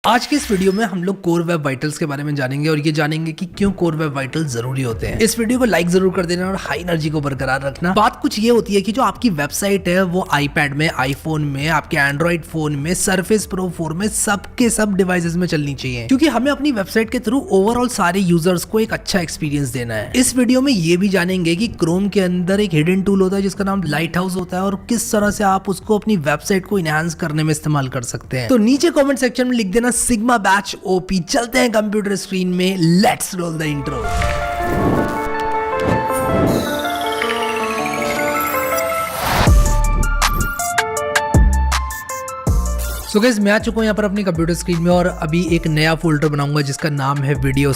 आज के इस वीडियो में हम लोग कोर वेब वाइटल्स के बारे में जानेंगे और ये जानेंगे कि क्यों कोर वेब वाइटल्स जरूरी होते हैं। इस वीडियो को लाइक जरूर कर देना और हाई एनर्जी को बरकरार रखना। बात कुछ ये होती है कि जो आपकी वेबसाइट है वो आईपैड में, आईफोन में, आपके एंड्रॉइड फोन में, सर्फेस प्रो 4 में, सबके सब डिवाइसेस में चलनी चाहिए, क्योंकि हमें अपनी वेबसाइट के थ्रू ओवरऑल सारे यूजर्स को एक अच्छा एक्सपीरियंस देना है। इस वीडियो में ये भी जानेंगे कि क्रोम के अंदर एक हिडन टूल होता है जिसका नाम लाइट हाउस होता है और किस तरह से आप उसको अपनी वेबसाइट को इनहांस करने में इस्तेमाल कर सकते हैं। तो नीचे कॉमेंट सेक्शन में लिख देना सिग्मा बैच ओपी। चलते हैं कंप्यूटर स्क्रीन में, let's roll the intro. So guys, मैं आ चुका हूं यहां पर अपनी कंप्यूटर स्क्रीन में और अभी एक नया फोल्डर बनाऊंगा जिसका नाम है वीडियो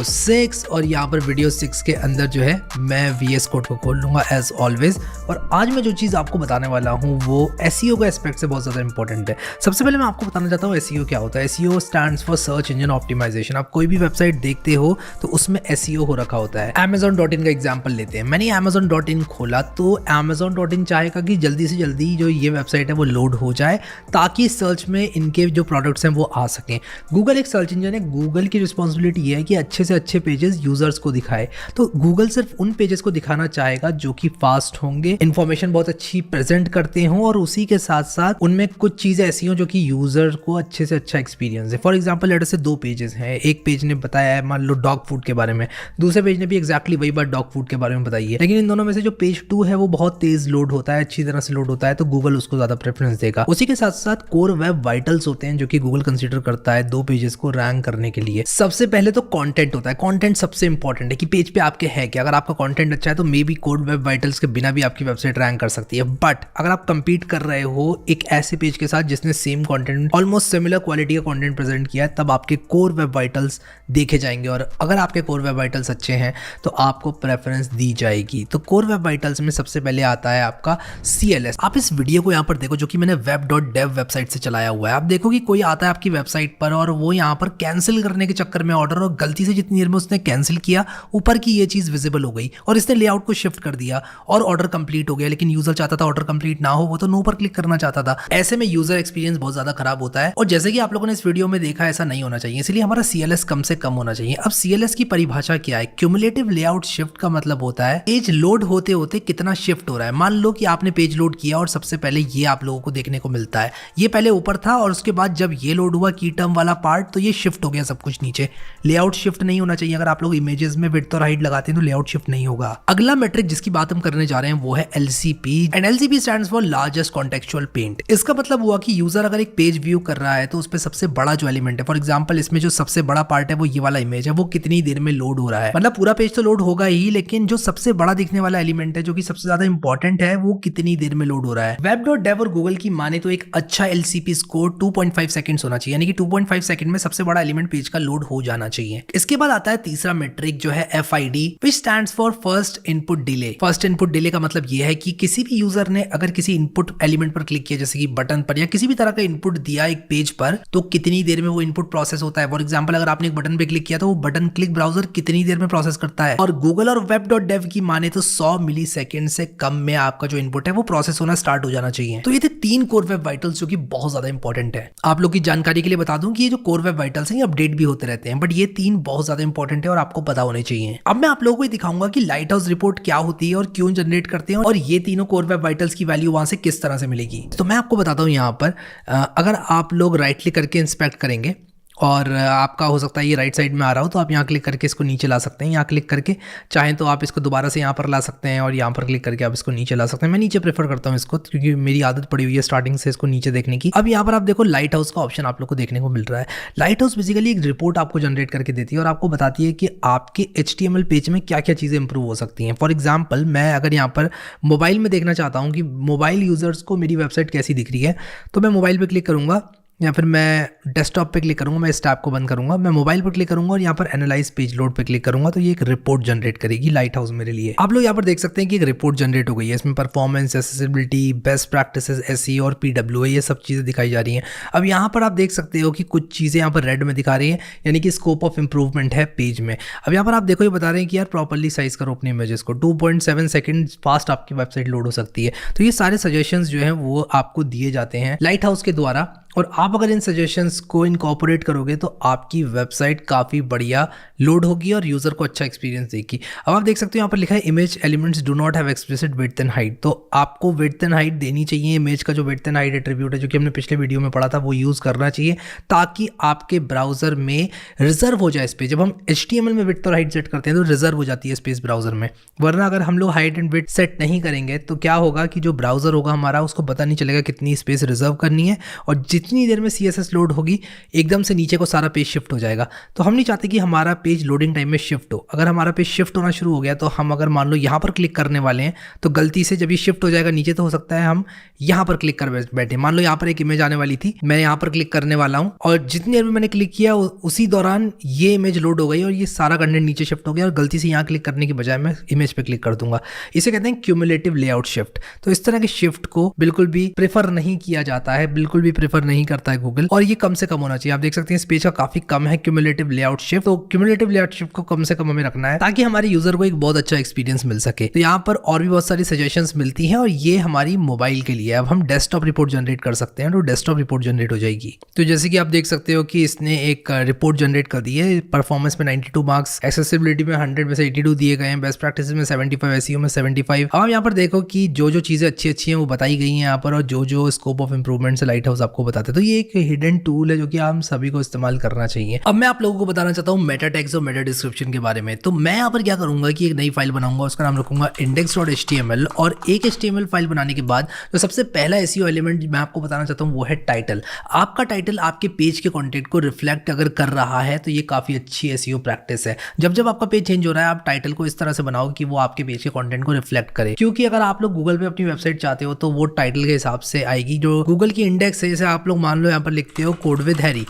6 और यहाँ पर वीडियो 6 के अंदर जो है मैं VS कोड को खोल लूँगा एज ऑलवेज। और आज मैं जो चीज़ आपको बताने वाला हूँ वो SEO का एस्पेक्ट से बहुत ज़्यादा इंपॉर्टेंट है। सबसे पहले मैं आपको बताना चाहता हूँ SEO क्या होता है। SEO stands for search engine optimisation. आप कोई भी वेबसाइट देखते हो तो उसमें SEO हो रखा होता है। Amazon.in का एग्जाम्पल लेते हैं। मैंने Amazon.in खोला तो Amazon.in चाहेगा कि जल्दी से जल्दी जो ये वेबसाइट है वो लोड हो जाए ताकि सर्च में इनके जो प्रोडक्ट्स हैं वो आ सकें। गूगल एक सर्च इंजन है, गूगल की रिस्पॉन्सिबिलिटी है कि अच्छे से अच्छे पेजेस यूजर्स को दिखाए। तो गूगल सिर्फ उन पेजेस को दिखाना चाहेगा जो कि फास्ट होंगे, इंफॉर्मेशन बहुत अच्छी प्रेजेंट करते हों और उसी के साथ साथ उनमें कुछ चीजें ऐसी हों जो कि यूजर को अच्छे से अच्छा एक्सपीरियंस है। फॉर एग्जांपल लेटर से 2 पेजेस हैं। एक पेज ने बताया है मान लो डॉग फूड के बारे में, दूसरे पेज ने भी एग्जैक्टली वही बात डॉग फूड के बारे में बताई है, लेकिन इन दोनों में से जो पेज 2 है वो बहुत तेज लोड होता है, अच्छी तरह से लोड होता है, तो गूगल उसको ज्यादा प्रेफरेंस देगा। उसी के साथ साथ कोर वेब वाइटल्स होते हैं जो कि गूगल कंसीडर करता है 2 पेजेस को रैंक करने के लिए। सबसे पहले तो कंटेंट होता है। कंटेंट सबसे इंपॉर्टेंट है कि पेज पे आपके है क्या। अगर आपका कंटेंट अच्छा है तो may be core web vitals के बिना भी आपकी वेबसाइट रैंक कर सकती है। बट अगर आप कंपीट कर रहे हो एक ऐसे पेज के साथ जिसने same content, almost similar quality का कंटेंट प्रेजेंट किया है, तब आपके कोर वेब वाइटल्स देखे जाएंगे और अगर आपके कोर वेब वाइटल्स अच्छे हैं तो आपको प्रेफरेंस दी जाएगी। तो कोर वेब वाइटल्स में सबसे पहले आता है आपका CLS। आप इस वीडियो को यहाँ पर देखो जो कि मैंने web.dev वेबसाइट से चलाया हुआ है। आप देखो कि कोई आता है आपकी वेबसाइट पर और वो यहाँ पर कैंसिल करने के चक्कर में ऑर्डर, और गलती से जितनी देर में उसने कैंसिल किया ऊपर की ये चीज विजिबल हो गई और इसने लेआउट को शिफ्ट कर दिया और ऑर्डर कंप्लीट हो गया, लेकिन यूजर चाहता था ऑर्डर कंप्लीट ना हो, वो तो नो पर क्लिक करना चाहता था। ऐसे में यूजर एक्सपीरियंस बहुत ज्यादा खराब होता है और जैसे कि आप लोगों ने इस वीडियो में देखा ऐसा नहीं होना चाहिए, इसलिए हमारा CLS कम से कम होना चाहिए। अब CLS की परिभाषा क्या है? क्यूमुलेटिव लेआउट शिफ्ट का मतलब होता है पेज लोड होते होते कितना शिफ्ट हो रहा है। मान लो कि आपने पेज लोड किया और सबसे पहले ये आप लोगों को देखने को मिलता है, ये पहले ऊपर था और उसके बाद जब ये लोड हुआ की टर्म वाला पार्ट तो ये शिफ्ट हो गया सब कुछ नीचे। लेआउट शिफ्ट नहीं होना चाहिए। अगर आप लोग इमेजेस में विड्थ और हाइट लगाते हैं तो लेआउट शिफ्ट नहीं होगा। अगला मेट्रिक जिसकी बात हम करने जा रहे हैं वो है LCP and LCP stands for largest contextual paint. इसका मतलब हुआ कि यूजर अगर एक पेज व्यू कर रहा है तो उस पे सबसे बड़ा जो एलिमेंट है, फॉर एग्जांपल इसमें जो सबसे बड़ा पार्ट है वो ये वाला इमेज है, वो कितनी देर में लोड हो रहा है। मतलब पूरा पेज तो लोड होगा ही, लेकिन जो सबसे बड़ा दिखने वाला एलिमेंट है जो कि सबसे ज्यादा इंपॉर्टेंट है वो कितनी देर में लोड हो रहा है। web.dev और गूगल की माने तो एक अच्छा LCP स्कोर 2.5 सेकंड्स होना चाहिए, यानी कि 2.5 सेकंड में सबसे बड़ा एलिमेंट पेज का लोड हो जाना चाहिए। इसके बाद आता है तीसरा मेट्रिक जो है FID, which stands for first input delay. First input delay का मतलब यह है कि किसी भी यूजर ने अगर किसी इनपुट एलिमेंट पर क्लिक किया, जैसे कि बटन पर या किसी भी तरह का इनपुट दिया एक पेज पर, तो कितनी देर में वो इनपुट प्रोसेस होता है। फॉर एग्जांपल अगर आपने एक बटन पे क्लिक किया तो वो बटन क्लिक ब्राउजर कितनी देर में प्रोसेस करता है। और गूगल और web.dev की माने तो 100 मिलीसेकंड से कम में आपका जो इनपुट है वो प्रोसेस होना स्टार्ट हो जाना चाहिए। तो ये थे 3 कोर वेब वाइटल्स जो कि बहुत ज्यादा इंपॉर्टेंट है। आप लोग की जानकारी के लिए बता दूं कि ये जो कोर वेब वाइटल्स हैं ये अपडेट भी होते रहते हैं, बट ये 3 बहुत ज्यादा इंपॉर्टेंट है और आपको पता होने चाहिए। अब मैं आप लोगों को दिखाऊंगा कि लाइट हाउस रिपोर्ट क्या होती है और क्यों जनरेट करते हैं और ये तीनों कोर वेब वाइटल्स की वैल्यू वहां से किस तरह से मिलेगी। तो मैं आपको बताता हूं यहाँ पर अगर आप लोग राइट क्लिक करके इंस्पेक्ट करेंगे और आपका हो सकता है ये राइट साइड में आ रहा हो तो आप यहाँ क्लिक करके इसको नीचे ला सकते हैं। यहाँ क्लिक करके चाहें तो आप इसको दोबारा से यहाँ पर ला सकते हैं और यहाँ पर क्लिक करके आप इसको नीचे ला सकते हैं। मैं नीचे प्रेफर करता हूँ इसको क्योंकि मेरी आदत पड़ी हुई है स्टार्टिंग से इसको नीचे देखने की। अब यहाँ पर आप देखो लाइट हाउस का ऑप्शन आप लोग को देखने को मिल रहा है। लाइट हाउस बेसिकली एक रिपोर्ट आपको जनरेट करके देती है और आपको बताती है कि आपके HTML पेज में क्या क्या चीज़ें इंप्रूव हो सकती हैं। फॉर एग्जाम्पल मैं अगर यहाँ पर मोबाइल में देखना चाहता हूँ कि मोबाइल यूजर्स को मेरी वेबसाइट कैसी दिख रही है, तो मैं मोबाइल पर क्लिक करूँगा या फिर मैं डेस्कटॉप पे क्लिक करूंगा, मैं इस टैब को बंद करूंगा, मैं मोबाइल पर क्लिक करूंगा और यहाँ पर एनालाइज पेज लोड पे क्लिक करूंगा तो ये एक रिपोर्ट जनरेट करेगी लाइट हाउस मेरे लिए। आप लोग यहाँ पर देख सकते हैं कि एक रिपोर्ट जनरेट हो गई है। इसमें performance, accessibility, best practices, SEO और PWA ये सब चीज़ें दिखाई जा रही हैं। अब यहाँ पर आप देख सकते हो कि कुछ चीज़ें यहाँ पर रेड में दिखा रही हैं, यानी कि स्कोप ऑफ इंप्रूवमेंट है पेज में। अब यहाँ पर आप देखो ये बता रहे हैं कि यार प्रॉपर्ली साइज करो अपने इमेजेस को, 2.7 सेकंड फास्ट आपकी वेबसाइट लोड हो सकती है। तो ये सारे सजेशंस जो हैं वो आपको दिए जाते हैं लाइट हाउस के द्वारा और आप अगर इन सजेशंस को इनकॉर्पोरेट करोगे तो आपकी वेबसाइट काफ़ी बढ़िया लोड होगी और यूज़र को अच्छा एक्सपीरियंस देगी। अब आप देख सकते हो यहाँ पर लिखा है image elements do not have explicit width and height, तो आपको विड्थ एंड हाइट देनी चाहिए। इमेज का जो विड्थ एंड हाइट एट्रीब्यूट है जो कि हमने पिछले वीडियो में पढ़ा था वो यूज़ करना चाहिए ताकि आपके ब्राउज़र में रिजर्व हो जाए स्पेस। जब हम HTML में विड्थ और हाइट सेट करते हैं तो रिजर्व हो जाती है स्पेस ब्राउज़र में, वरना अगर हम लोग हाइट एंड विड्थ सेट नहीं करेंगे तो क्या होगा कि जो ब्राउज़र होगा हमारा उसको पता नहीं चलेगा कितनी स्पेस रिजर्व करनी है, और जितनी देर में CSS लोड होगी एकदम से नीचे को सारा पेज शिफ्ट हो जाएगा। तो हम नहीं चाहते कि हमारा पेज लोडिंग टाइम में शिफ्ट हो। अगर हमारा पेज शिफ्ट होना शुरू हो गया तो हम अगर मान लो यहाँ पर क्लिक करने वाले हैं तो गलती से जब ये शिफ्ट हो जाएगा नीचे तो हो सकता है हम यहाँ पर क्लिक कर बैठे। मान लो यहाँ पर एक इमेज आने वाली थी, मैं यहाँ पर क्लिक करने वाला हूँ और जितनी देर में मैंने क्लिक किया उसी दौरान ये इमेज लोड हो गई और ये सारा कंटेंट नीचे शिफ्ट हो गया और गलती से यहाँ क्लिक करने की बजाय मैं इमेज पे क्लिक कर दूंगा। इसे कहते हैं क्यूमुलेटिव लेआउट शिफ्ट। तो इस तरह के शिफ्ट को बिल्कुल भी प्रेफर नहीं किया जाता है, बिल्कुल भी प्रेफर नहीं करता है गूगल, और ये कम से कम होना चाहिए। आप देख सकते हैं इस पेज का काफी कम है क्यूमुलेटिव लेआउट शिफ्ट, तो क्यूमुलेटिव लेआउट शिफ्ट को कम से कम हमें रखना है ताकि हमारे यूजर को एक बहुत अच्छा एक्सपीरियंस मिल सके। तो यहाँ पर और भी बहुत सारी सजेशंस मिलती हैं और ये हमारी मोबाइल के लिए। अब हम डेस्कटॉप रिपोर्ट जनरेट कर सकते हैं तो डेस्कटॉप रिपोर्ट जनरेट हो जाएगी। तो जैसे कि आप देख सकते हो कि इसने एक रिपोर्ट जनरेट कर दी है। परफॉर्मेंस में 92 मार्क्स, एक्सेसिबिलिटी में 100 में से 82 दिए गए हैं, बेस्ट प्रैक्टिस में 75, एसईओ में 75। अब यहाँ पर देखो कि जो जो चीज़ें अच्छी अच्छी हैं वो बताई गई हैं यहाँ पर, और जो जो स्कोप ऑफ इंप्रूवमेंट से लाइट हाउस आपको बताते हैं। तो ये एक हिडन टूल है जो कि हम सभी को इस्तेमाल करना चाहिए। अब मैं आप लोगों को बताना चाहता हूँ मेटा टैग्स और मेटा डिस्क्रिप्शन के बारे में। तो मैं यहाँ पर क्या करूंगा कि एक नई फाइल बनाऊंगा, उसका नाम रखूंगा index.html, और एक HTML फाइल बनाने के बाद जो सबसे पहला SEO एलिमेंट मैं आपको बताना चाहता हूँ वो है टाइटल। आपका टाइटल आपके पेज के कंटेंट को रिफ्लेक्ट अगर कर रहा है तो ये काफ़ी अच्छी SEO प्रैक्टिस है। जब जब आपका पेज चेंज हो रहा है आप टाइटल को इस तरह से बनाओ कि वो आपके पेज के कंटेंट को रिफ्लेक्ट करे, क्योंकि अगर आप लोग गूगल पे अपनी वेबसाइट चाहते हो तो वो टाइटल के हिसाब से आएगी। जो गूगल की इंडेक्स है, जैसे आप लोग मान लो यहाँ पर लिखते हो कोड विद हैरी,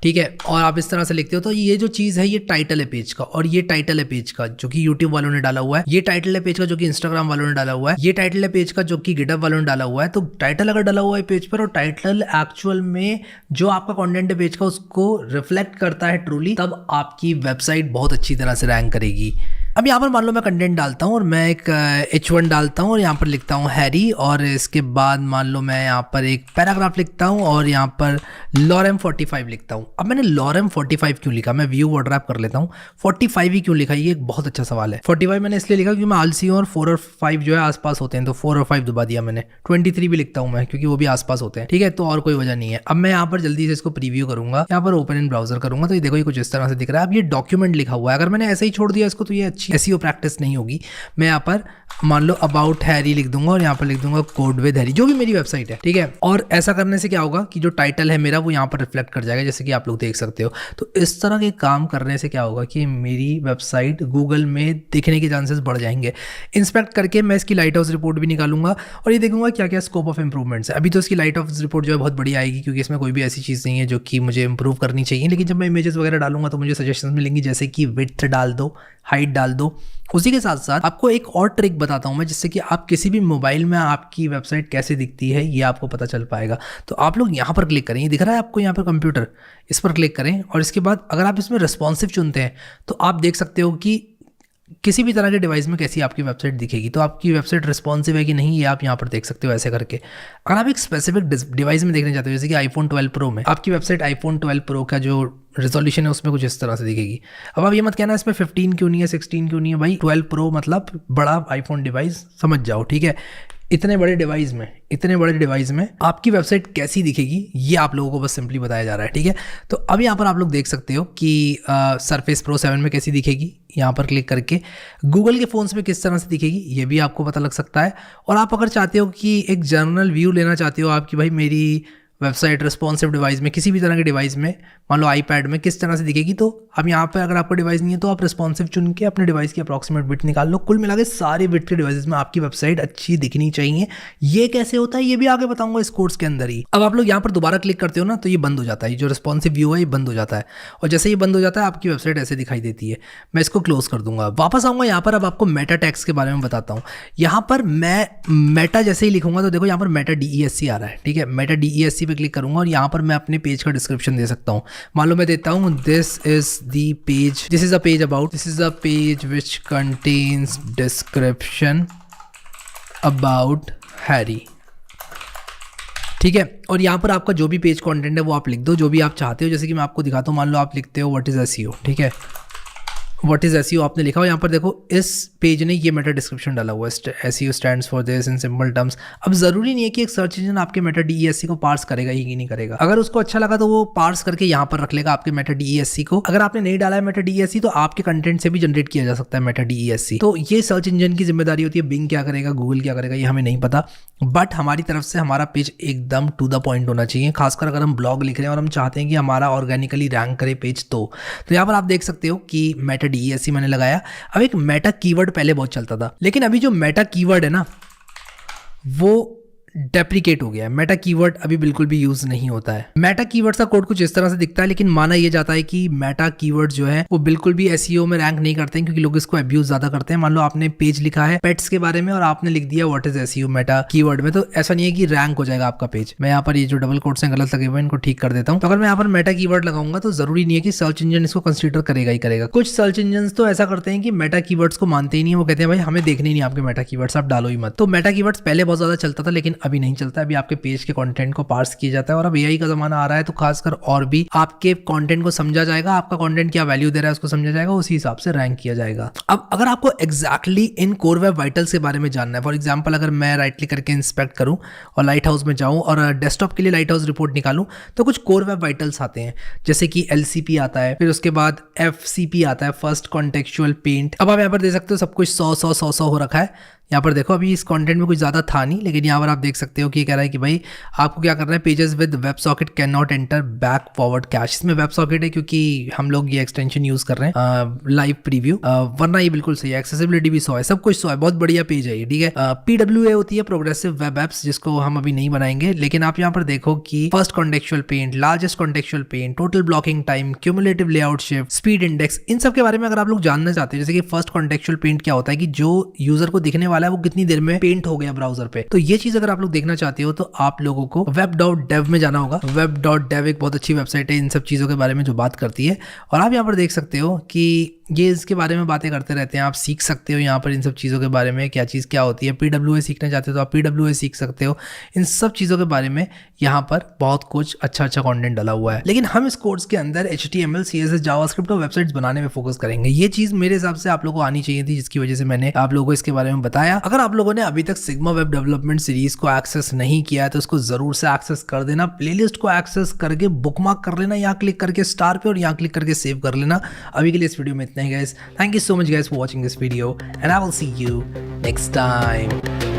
ठीक है, और आप इस तरह से लिखते हो तो ये जो चीज़ है ये टाइटल है पेज का, और ये टाइटल है पेज का जो कि YouTube वालों ने डाला हुआ है, ये टाइटल है पेज का जो कि Instagram वालों ने डाला हुआ है, ये टाइटल है पेज का जो कि GitHub वालों ने डाला हुआ है। तो टाइटल अगर डाला हुआ है पेज पर और टाइटल एक्चुअल में जो आपका कंटेंट है पेज का उसको रिफ्लेक्ट करता है ट्रूली, तब आपकी वेबसाइट बहुत अच्छी तरह से रैंक करेगी। अब यहाँ पर मान लो मैं कंटेंट डालता हूँ और मैं एक H1 डालता हूँ और यहाँ पर लिखता हूँ हैरी, और इसके बाद मान लो मैं यहाँ पर एक पैराग्राफ लिखता हूँ और यहाँ पर लॉरेम 45 लिखता हूँ। अब मैंने लॉरेम 45 क्यों लिखा, मैं व्यू वर्ड रैप कर लेता हूँ। 45 ही क्यों लिखा, ये एक बहुत अच्छा सवाल है। 45 मैंने इसलिए लिखा क्योंकि मैं आलसी हूँ और 4 और 5 जो है आसपास होते हैं, तो 4 और 5 दबा दिया मैंने। 23 भी लिखता हूँ मैं क्योंकि वो भी आसपास होते हैं, ठीक है, तो और कोई वजह नहीं है। अब मैं यहाँ पर जल्दी से इसको प्रीव्यू करूंगा, यहाँ पर ओपन इन ब्राउजर करूंगा, तो ये देखो ये कुछ इस तरह से दिख रहा है। अब ये डॉक्यूमेंट लिखा हुआ है, अगर मैंने ऐसे ही छोड़ दिया इसको तो ये अच्छी SEO प्रैक्टिस नहीं होगी। मैं यहाँ पर मान लो अबाउट हैरी लिख दूंगा और यहाँ पर लिख दूंगा कोड विद हैरी, जो भी मेरी वेबसाइट है, ठीक है। और ऐसा करने से क्या होगा कि जो टाइटल है मेरा वो यहाँ पर रिफ्लेक्ट कर जाएगा, जैसे कि आप लोग देख सकते हो। तो इस तरह के काम करने से क्या होगा कि मेरी वेबसाइट गूगल में दिखने के चांसेस बढ़ जाएंगे। इंस्पेक्ट करके मैं इसकी लाइट हाउस रिपोर्ट भी निकालूंगा और ये देखूंगा क्या क्या स्कोप ऑफ इंप्रूवमेंट्स है। अभी तो इसकी लाइट हाउस रिपोर्ट जो है बहुत बढ़िया आएगी क्योंकि इसमें कोई भी ऐसी चीज़ नहीं है जो कि मुझे इंप्रूव करनी चाहिए, लेकिन जब मैं इमेजेस वगैरह डालूंगा तो मुझे सजेशंस मिलेंगी, जैसे कि विड्थ डाल दो, हाइट डाल दो। उसी के साथ साथ आपको एक और ट्रिक बताता हूं मैं, जिससे कि आप किसी भी मोबाइल में आपकी वेबसाइट कैसे दिखती है ये आपको पता चल पाएगा। तो आप लोग यहाँ पर क्लिक करें, ये दिख रहा है आपको यहाँ पर कंप्यूटर, इस पर क्लिक करें और इसके बाद अगर आप इसमें रिस्पॉन्सिव चुनते हैं तो आप देख सकते हो कि किसी भी तरह के डिवाइस में कैसी आपकी वेबसाइट दिखेगी। तो आपकी वेबसाइट रिस्पॉन्सिव है कि नहीं ये आप यहाँ पर देख सकते हो ऐसे करके। अगर आप एक स्पेसिफिक डिवाइस में देखना चाहते हो, जैसे कि iPhone 12 Pro में आपकी वेबसाइट iPhone 12 Pro का जो रेजोल्यूशन है उसमें कुछ इस तरह से दिखेगी। अब आप ये मत कहना इसमें 15 क्यों नहीं है, 16 क्यों नहीं है, भाई 12 Pro मतलब बड़ा iPhone डिवाइस, समझ जाओ, ठीक है। इतने बड़े डिवाइस में आपकी वेबसाइट कैसी दिखेगी ये आप लोगों को बस सिंपली बताया जा रहा है, ठीक है। तो अब यहाँ पर आप लोग देख सकते हो कि Surface Pro 7 में कैसी दिखेगी, यहाँ पर क्लिक करके गूगल के फ़ोन्स में किस तरह से दिखेगी ये भी आपको पता लग सकता है। और आप अगर चाहते हो कि एक जनरल व्यू लेना चाहते हो आपकी भाई मेरी वेबसाइट रिस्पॉन्सिव डिवाइस में, किसी भी तरह के डिवाइस में, मान लो आईपैड में किस तरह से दिखेगी, तो अब यहाँ पर अगर आपका डिवाइस नहीं है तो आप रिस्पॉन्सिव चुन के अपने डिवाइस की अप्रॉक्सीमेट विड्थ निकाल लो। कुल मिला के सारे विड्थ के डिवाइसेस में आपकी वेबसाइट अच्छी दिखनी चाहिए। ये कैसे होता है ये भी आगे बताऊंगा इस कोर्स के अंदर ही। अब आप लोग यहाँ पर दोबारा क्लिक करते हो ना तो ये बंद हो जाता है, जो रिस्पॉन्सिव व्यू है ये बंद हो जाता है, और जैसे ये बंद हो जाता है आपकी वेबसाइट ऐसे दिखाई देती है। मैं इसको क्लोज कर दूंगा, वापस आऊंगा यहाँ पर। अब आपको मेटा टैग्स के बारे में बताता हूँ। यहाँ पर मैं मेटा जैसे ही लिखूंगा तो देखो यहाँ पर मेटा DESC आ रहा है, ठीक है। मेटा DESC पे क्लिक करूंगा और यहाँ पर मैं अपने पेज का डिस्क्रिप्शन दे सकता हूँ। मान लो मैं देता हूँ this is a page about, this is a page which contains description about Harry, ठीक है। और यहाँ पर आपका जो भी पेज कंटेंट है वो आप लिख दो, जो भी आप चाहते हो। जैसे कि मैं आपको दिखाता हूँ, मान लो आप लिखते हो व्हाट इज एसईओ, ठीक है, व्हाट इज एसईओ आपने लिखा हो। यहाँ पर देखो इस पेज ने ये मेटा डिस्क्रिप्शन डाला हुआ है, SEO stands for this in simple terms. अब जरूरी नहीं है कि एक सर्च इंजन आपके मेटा डीईएससी को पार्स करेगा ही नहीं करेगा। अगर उसको अच्छा लगा तो वो पार्स करके यहाँ पर रख लेगा आपके मेटा डीईएससी को। अगर आपने नहीं डाला है मेटा डीईएससी तो आपके कंटेंट से भी जनरेट किया जा सकता है मेटा डीईएससी। तो ये सर्च इंजन की जिम्मेदारी होती है, बिंग क्या करेगा, गूगल क्या करेगा, ये हमें नहीं पता। बट हमारी तरफ से हमारा पेज एकदम टू द पॉइंट होना चाहिए, खासकर अगर हम ब्लॉग लिख रहे हैं और हम चाहते हैं कि हमारा ऑर्गेनिकली रैंक करे पेज। तो यहाँ पर आप देख सकते हो कि मेटा डीईएससी मैंने लगाया। अब एक मेटा कीवर्ड पहले बहुत चलता था, लेकिन अभी जो मेटा कीवर्ड है ना वो डेप्रिकेट हो गया है। मेटा कीवर्ड अभी बिल्कुल भी यूज नहीं होता है। मेटा कीवर्ड्स का कोड कुछ इस तरह से दिखता है, लेकिन माना यह जाता है कि मेटा कीवर्ड जो है वो बिल्कुल भी एसईओ में रैंक नहीं करते हैं, क्योंकि लोग इसको अब्यूज ज्यादा करते हैं। मान लो आपने पेज लिखा है पेट्स के बारे में और आपने लिख दिया what is SEO Meta keyword में, तो ऐसा नहीं है कि रैंक हो जाएगा आपका पेज। मैं यहाँ पर ये जो डबल कोट्स हैं गलत लगे हुए हैं इनको ठीक कर देता हूँ। तो अगर मैं यहाँ पर मेटा कीवर्ड लगाऊंगा तो जरूरी नहीं है कि सर्च इंजन इसको कंसीडर करेगा ही करेगा। कुछ सर्च इंजन तो ऐसा करते हैं कि मेटा कीवर्ड्स को मानते ही नहीं, वो कहते हैं भाई हमें देखने ही नहीं आपके मेटा कीवर्ड्स, आप डालो ही मत। तो मेटा कीवर्ड्स पहले बहुत ज्यादा चलता था, लेकिन अभी नहीं चलता। अभी आपके पेज के कंटेंट को पार्स किया जाता है और अब एआई का जमाना आ रहा है, तो खासकर और भी आपके कंटेंट को समझा जाएगा, आपका कंटेंट क्या वैल्यू दे रहा है उसको समझा जाएगा, उसी हिसाब से रैंक किया जाएगा। अब अगर आपको एग्जैक्टली इन कोर वेब वाइटल्स के बारे में जानना है, फॉर एग्जांपल अगर मैं राइट क्लिक करके इंस्पेक्ट करूं और लाइट हाउस में जाऊं और डेस्कटॉप के लिए लाइट हाउस रिपोर्ट निकालूं, तो कुछ कोर वेब वाइटल्स आते हैं, जैसे कि एलसीपी आता है, फिर उसके बाद एफसीपी आता है, फर्स्ट कॉन्टेक्चुअल पेंट। अब आप यहाँ पर देख सकते हो सब कुछ 100 हो रखा है। यहाँ पर देखो अभी इस कंटेंट में कुछ ज़्यादा था नहीं, लेकिन यहाँ पर आप देख सकते हो कि कह रहा है कि भाई आपको क्या करना है, pages with web socket can not enter back forward cash. इसमें वेब सॉकेट है क्योंकि हम लोग ये एक्सटेंशन यूज कर रहे हैं लाइव प्रीव्यू, वरना ये बिल्कुल सही है। एक्सेसिबिलिटी भी 100 है, सब कुछ 100 है, बहुत बढ़िया पेज है ये, ठीक है। PWA होती है प्रोग्रेसिव वेब एप्स, जिसको हम अभी नहीं बनाएंगे, लेकिन आप यहाँ पर देखो कि first contextual paint, largest contextual paint, total blocking time, cumulative layout shift, speed index, इन सब के बारे में अगर आप लोग जानना चाहते हैं, जैसे कि फर्स्ट कॉन्टेक्चुअल पेंट क्या होता है कि जो यूजर को दिखने वाला है वो कितनी देर में पेंट हो गया ब्राउजर पे, तो ये चीज अगर आप लोग देखना चाहते हो तो आप लोगों को web.dev में जाना होगा। web.dev एक बहुत अच्छी वेबसाइट है इन सब चीजों के बारे में जो बात करती है, और आप यहाँ पर देख सकते हो कि ये इसके बारे में बातें करते रहते हैं, आप सीख सकते हो यहाँ पर इन सब चीज़ों के बारे में, क्या चीज़ क्या होती है। PWA सीखना चाहते हो तो आप PWA सीख सकते हो। इन सब चीज़ों के बारे में यहाँ पर बहुत कुछ अच्छा कंटेंट डाला हुआ है, लेकिन हम इस कोर्स के अंदर HTML, CSS, जावास्क्रिप्ट और वेबसाइट्स बनाने में फोकस करेंगे। ये चीज़ मेरे हिसाब से आप लोगों को आनी चाहिए थी, जिसकी वजह से मैंने आप लोगों को इसके बारे में बताया। अगर आप लोगों ने अभी तक सिग्मा वेब डेवलपमेंट सीरीज को एक्सेस नहीं किया है तो उसको जरूर से एक्सेस कर देना, प्लेलिस्ट को एक्सेस करके बुकमार्क कर लेना, यहाँ क्लिक करके स्टार पे और यहाँ क्लिक करके सेव कर लेना। अभी के लिए इस वीडियो में इतना ही guys. Thank you so much guys for watching this video and I will see you next time.